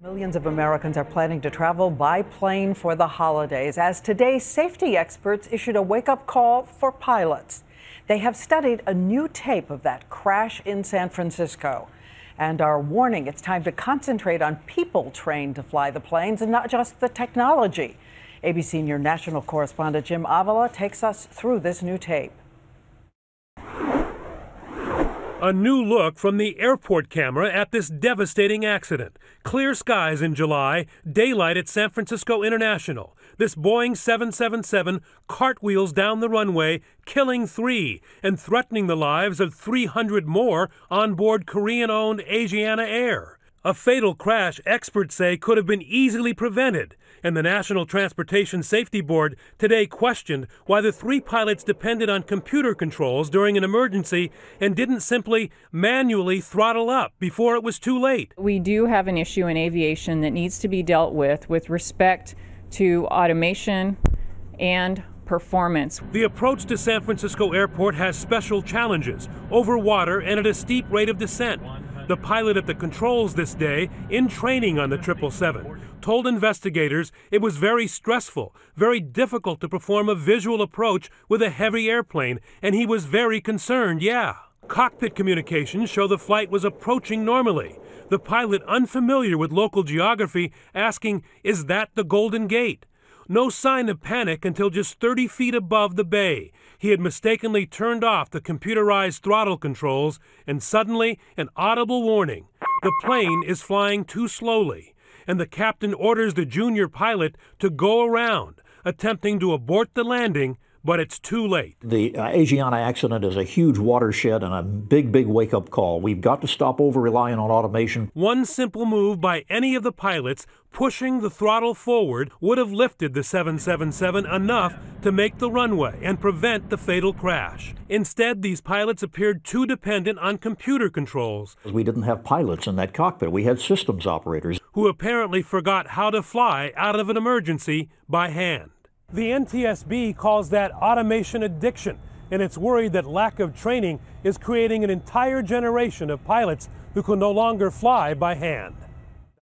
Millions of Americans are planning to travel by plane for the holidays as today safety experts issued a wake-up call for pilots. They have studied a new tape of that crash in San Francisco and are warning it's time to concentrate on people trained to fly the planes and not just the technology. ABC Senior National Correspondent Jim Avila takes us through this new tape. A new look from the airport camera at this devastating accident. Clear skies in July, daylight at San Francisco International. This Boeing 777 cartwheels down the runway, killing 3 and threatening the lives of 300 more on board Korean-owned Asiana Air. A fatal crash experts say could have been easily prevented, and the National Transportation Safety Board today questioned why the 3 pilots depended on computer controls during an emergency and didn't simply manually throttle up before it was too late. We do have an issue in aviation that needs to be dealt with respect to automation and performance. The approach to San Francisco Airport has special challenges, over water and at a steep rate of descent. The pilot at the controls this day, in training on the 777, told investigators it was very stressful, very difficult to perform a visual approach with a heavy airplane, and he was very concerned, Cockpit communications show the flight was approaching normally. The pilot, unfamiliar with local geography, asking, "Is that the Golden Gate?" No sign of panic until just 30 feet above the bay. He had mistakenly turned off the computerized throttle controls, and suddenly an audible warning. The plane is flying too slowly, and the captain orders the junior pilot to go around, attempting to abort the landing, but it's too late. The Asiana accident is a huge watershed and a big wake-up call. We've got to stop over-relying on automation. One simple move by any of the pilots pushing the throttle forward would have lifted the 777 enough to make the runway and prevent the fatal crash. Instead, these pilots appeared too dependent on computer controls. We didn't have pilots in that cockpit. We had systems operators who apparently forgot how to fly out of an emergency by hand. The NTSB calls that automation addiction, and it's worried that lack of training is creating an entire generation of pilots who can no longer fly by hand.